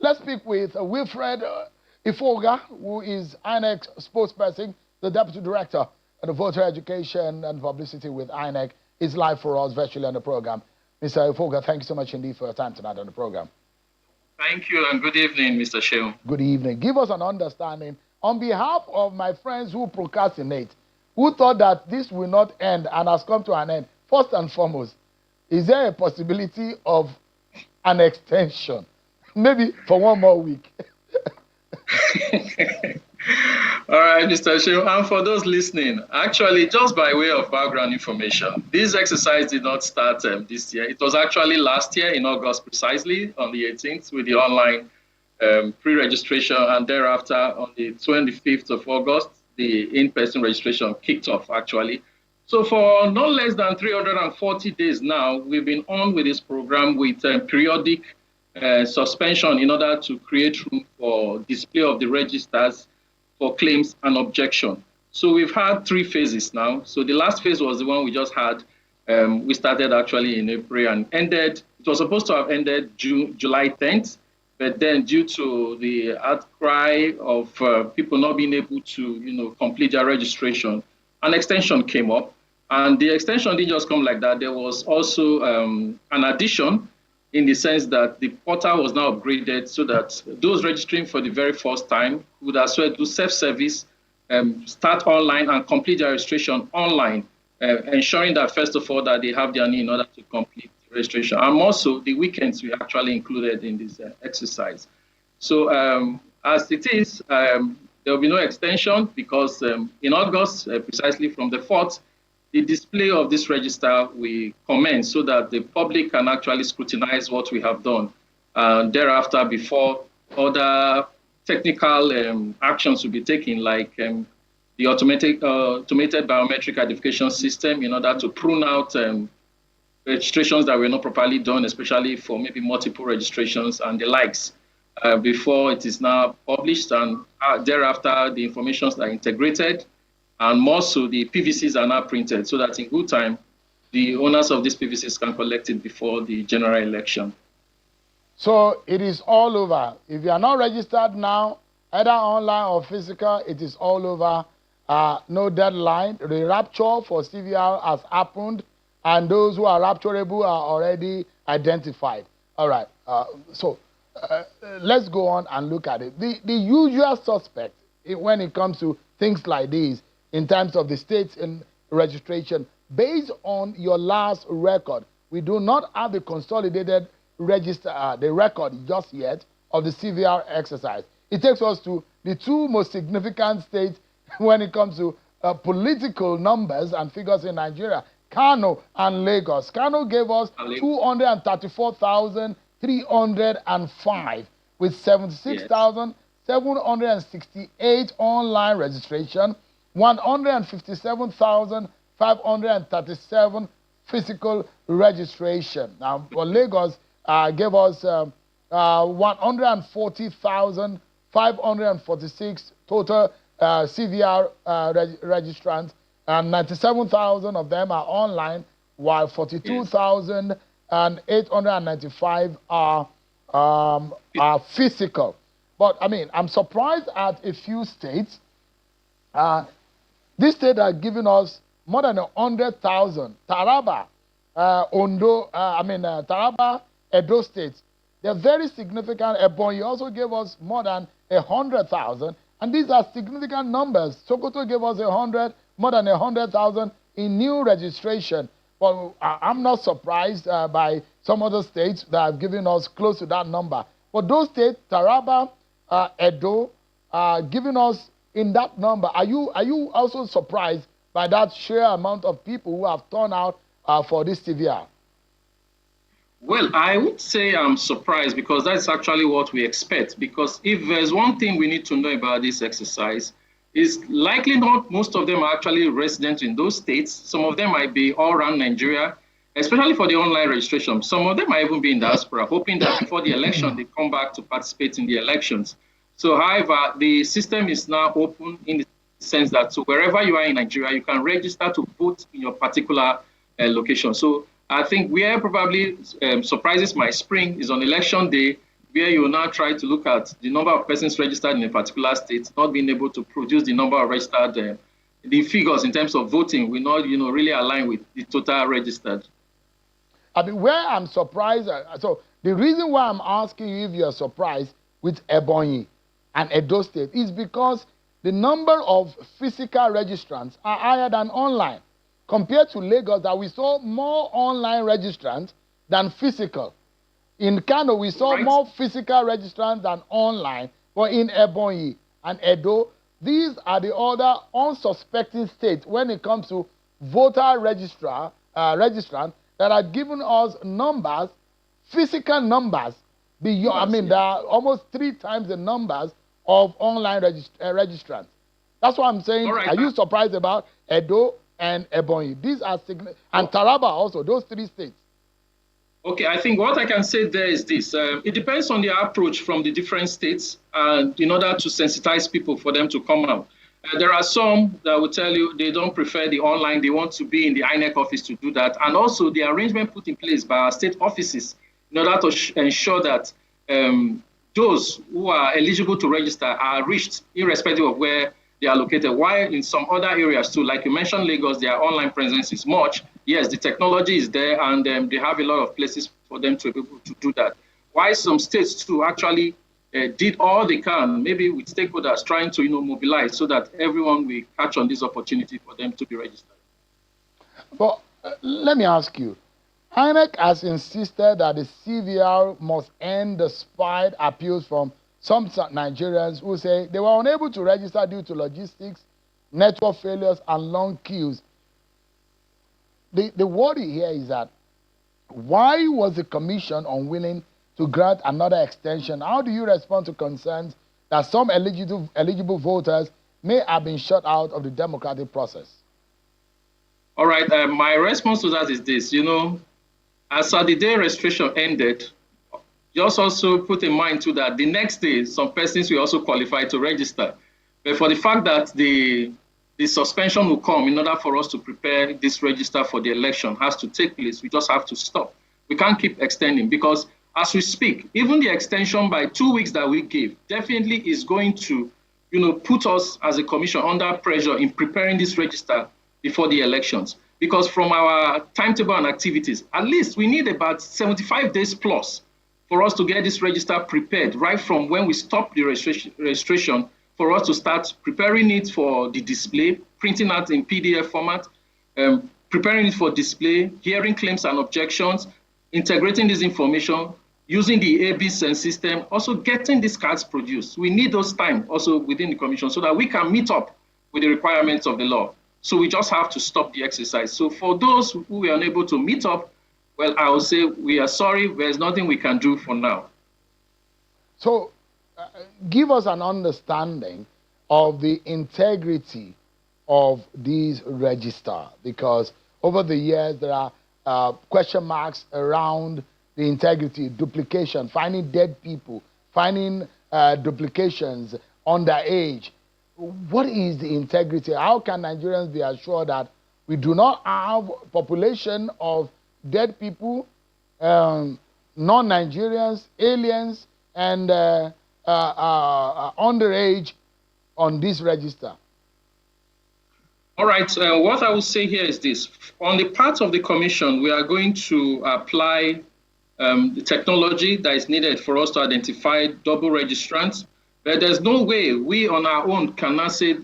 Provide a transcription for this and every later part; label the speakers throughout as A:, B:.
A: Let's speak with Wilfred Ifoga, who is INEC spokesperson, the Deputy Director of Voter Education and Publicity with INEC, is live for us virtually on the program. Mr. Ifoga, thank you so much indeed for your time tonight on the program.
B: Thank you and good evening, Mr. Sheung.
A: Good evening. Give us an understanding on behalf of my friends who procrastinate, who thought that this will not end and has come to an end. First and foremost, is there a possibility of an extension? Maybe for one more week.
B: All right, Mr. Sheung. And for those listening, actually, just by way of background information, this exercise did not start this year. It was actually last year in August, precisely on the 18th, with the online pre-registration, and thereafter on the 25th of August, the in-person registration kicked off, actually. So for no less than 340 days now, we've been on with this program with periodic suspension in order to create room for display of the registers for claims and objection. So we've had 3 phases now. So the last phase was the one we just had. We started actually in April and ended. It was supposed to have ended July 10th, but then due to the outcry of people not being able to, complete their registration, an extension came up. And the extension didn't just come like that. There was also an addition, in the sense that the portal was now upgraded so that those registering for the very first time would as well do self-service, start online and complete their registration online, ensuring that, first of all, that they have their need in order to complete the registration. And also, the weekends we actually included in this exercise. So as it is, there will be no extension because in August, precisely from the 4th, the display of this register will commence so that the public can actually scrutinize what we have done. Thereafter, before other technical actions will be taken, like the automated biometric identification system, in order to prune out registrations that were not properly done, especially for maybe multiple registrations and the likes, before it is now published. And thereafter, the informations are integrated. And more so, the PVCs are now printed so that in good time, the owners of these PVCs can collect it before the general election.
A: So it is all over. If you are not registered now, either online or physical, it is all over. No deadline. The rapture for CVR has happened, and those who are rapturable are already identified. All right. So let's go on and look at it. The usual suspect when it comes to things like these, in terms of the states in registration, based on your last record, we do not have the consolidated register, the record just yet of the CVR exercise. It takes us to the 2 most significant states when it comes to political numbers and figures in Nigeria, Kano and Lagos. Kano gave us 234,305 with 76,768 online registration, 157,537 physical registration. Now, for Lagos, gave us 140,546 total CVR registrants, and 97,000 of them are online, while 42,895 are physical. But, I mean, I'm surprised at a few states. This state are giving us more than 100,000. Taraba, Taraba, Edo states, they're very significant. Ebonyi also gave us more than 100,000, and these are significant numbers. Sokoto gave us more than 100,000 in new registration. But I'm not surprised by some other states that have given us close to that number. But those states, Taraba, Edo, are giving us in that number. Are you also surprised by that sheer amount of people who have turned out for this CVR?
B: Well, I would say I'm surprised because that's actually what we expect. Because if there's one thing we need to know about this exercise, is likely not most of them are actually resident in those states. Some of them might be all around Nigeria, especially for the online registration. Some of them might even be in diaspora, hoping that before the election, they come back to participate in the elections. So, however, the system is now open in the sense that so wherever you are in Nigeria, you can register to vote in your particular location. So I think where probably surprises my spring is on election day, where you now try to look at the number of persons registered in a particular state, not being able to produce the number of registered, the figures in terms of voting will not, really align with the total registered.
A: I mean, where I'm surprised, so the reason why I'm asking you if you're surprised with Ebonyi and Edo State is because the number of physical registrants are higher than online. Compared to Lagos, that we saw more online registrants than physical. In Kano, we saw more physical registrants than online. But in Ebonyi and Edo, these are the other unsuspecting states when it comes to voter registrant that are giving us numbers, physical numbers, beyond. I mean, there are almost 3 times the numbers of online registrants. That's what I'm saying. Are you surprised about Edo and Ebonyi? These are and Taraba also, those 3 states.
B: Okay, I think what I can say there is this. It depends on the approach from the different states in order to sensitize people for them to come out. There are some that will tell you they don't prefer the online. They want to be in the INEC office to do that. And also the arrangement put in place by our state offices in order to ensure that those who are eligible to register are reached irrespective of where they are located. While in some other areas too, like you mentioned, Lagos, their online presence is much. Yes, the technology is there, and they have a lot of places for them to be able to do that. While some states too actually did all they can, maybe with stakeholders trying to mobilize so that everyone will catch on this opportunity for them to be registered.
A: But let me ask you, INEC has insisted that the CVR must end despite appeals from some Nigerians who say they were unable to register due to logistics, network failures, and long queues. The worry here is that why was the commission unwilling to grant another extension? How do you respond to concerns that some eligible voters may have been shut out of the democratic process?
B: All right, my response to that is this. As at the day registration ended, just also put in mind too that the next day, some persons will also qualify to register. But for the fact that the suspension will come in order for us to prepare this register for the election has to take place, we just have to stop. We can't keep extending because as we speak, even the extension by 2 weeks that we gave definitely is going to, put us as a commission under pressure in preparing this register before the elections. Because from our timetable and activities, at least we need about 75 days plus for us to get this register prepared right from when we stop the registration for us to start preparing it for the display, printing out in PDF format, preparing it for display, hearing claims and objections, integrating this information, using the ABSEN system, also getting these cards produced. We need those time also within the commission so that we can meet up with the requirements of the law. So we just have to stop the exercise. So for those who were unable to meet up, well, I will say we are sorry. There's nothing we can do for now.
A: So give us an understanding of the integrity of these register, because over the years there are question marks around the integrity, duplication, finding dead people, finding duplications underage. What is the integrity? How can Nigerians be assured that we do not have population of dead people, non-Nigerians, aliens, and underage on this register?
B: All right. What I will say here is this. On the part of the commission, we are going to apply the technology that is needed for us to identify double registrants. But there's no way we on our own cannot say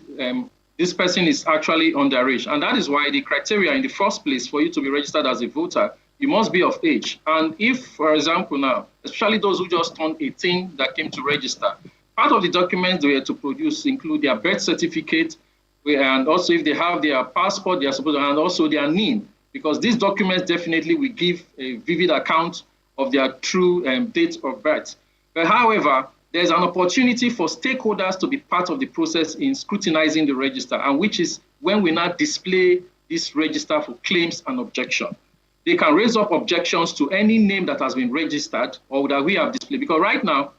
B: this person is actually underage. And that is why the criteria in the first place for you to be registered as a voter, you must be of age. And if, for example, now, especially those who just turned 18 that came to register, part of the documents they were to produce include their birth certificate, and also if they have their passport, they are supposed to, and also their NIN, because these documents definitely will give a vivid account of their true date of birth. But however, there's an opportunity for stakeholders to be part of the process in scrutinizing the register, and which is when we now display this register for claims and objection. They can raise up objections to any name that has been registered or that we have displayed. Because right now,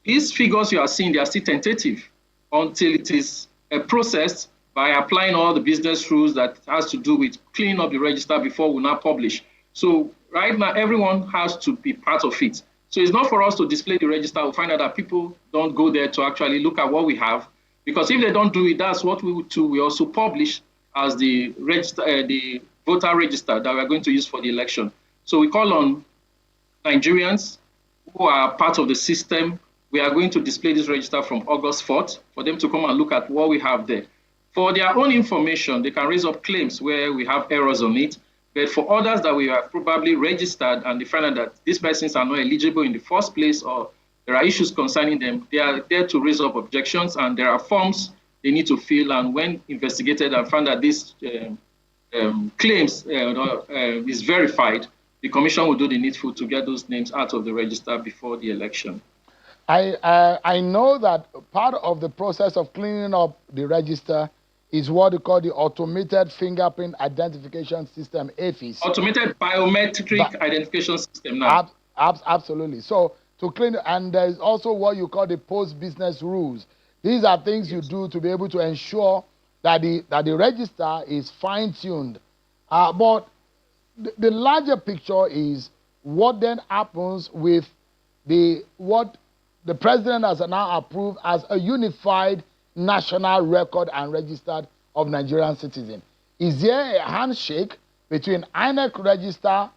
B: these figures you are seeing, they are still tentative until it is processed by applying all the business rules that has to do with cleaning up the register before we now publish. So right now, everyone has to be part of it. So it's not for us to display the register. We'll find out that people don't go there to actually look at what we have. Because if they don't do it, that's what we would do. We also publish as the voter register that we're going to use for the election. So we call on Nigerians who are part of the system. We are going to display this register from August 4th for them to come and look at what we have there. For their own information, they can raise up claims where we have errors on it. But for others that we have probably registered and they find out that these persons are not eligible in the first place or there are issues concerning them, they are there to raise up objections, and there are forms they need to fill. And when investigated and found that these claims is verified, the commission will do the needful to get those names out of the register before the election.
A: I know that part of the process of cleaning up the register is what we call the Automated Fingerprint Identification System, AFIS.
B: Automated Biometric Identification System now.
A: Absolutely. So to clean, and there is also what you call the post-business rules. These are things you do to be able to ensure that the register is fine-tuned. But the larger picture is what then happens with what the president has now approved as a unified national record and registered of Nigerian citizens. Is there a handshake between INEC register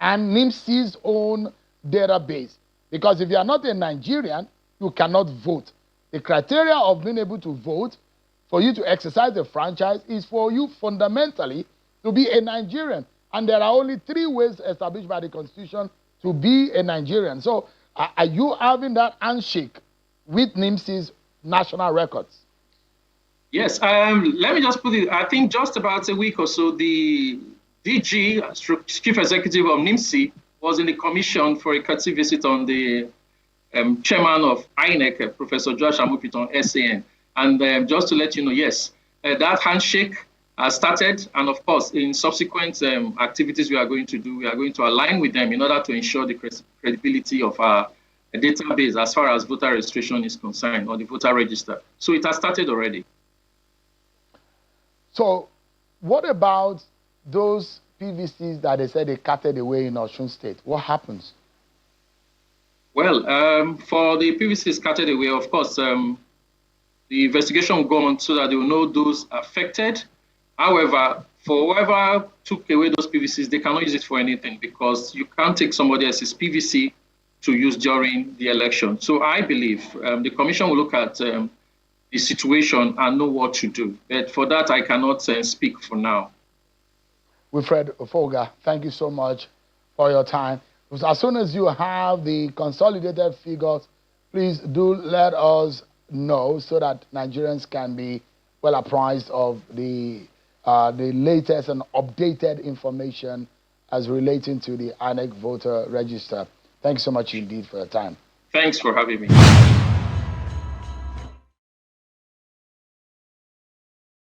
A: and NIMSI's own database? Because if you are not a Nigerian, you cannot vote. The criteria of being able to vote, for you to exercise the franchise, is for you fundamentally to be a Nigerian. And there are only 3 ways established by the Constitution to be a Nigerian. So are you having that handshake with NIMSI's national records?
B: Yes, let me just put it, I think just about a week or so, the DG, Chief Executive of NIMSI, was in the commission for a courtesy visit on the chairman of INEC, Professor Josh Amupiton, SAN. And just to let you know, yes, that handshake has started. And of course, in subsequent activities we are going to do, we are going to align with them in order to ensure the credibility of our database as far as voter registration is concerned, or the voter register. So it has started already.
A: So what about those PVCs that they said they carted away in Osun State? What happens?
B: Well, for the PVCs carted away, of course, the investigation will go on so that they will know those affected. However, for whoever took away those PVCs, they cannot use it for anything, because you can't take somebody else's PVC to use during the election. So I believe the commission will look at the situation and know what to do. But for that, I cannot speak for now.
A: Wilfred Ofoga, thank you so much for your time. As soon as you have the consolidated figures, please do let us know so that Nigerians can be well apprised of the latest and updated information as relating to the INEC voter register. Thanks so much indeed for your time.
B: Thanks for having me.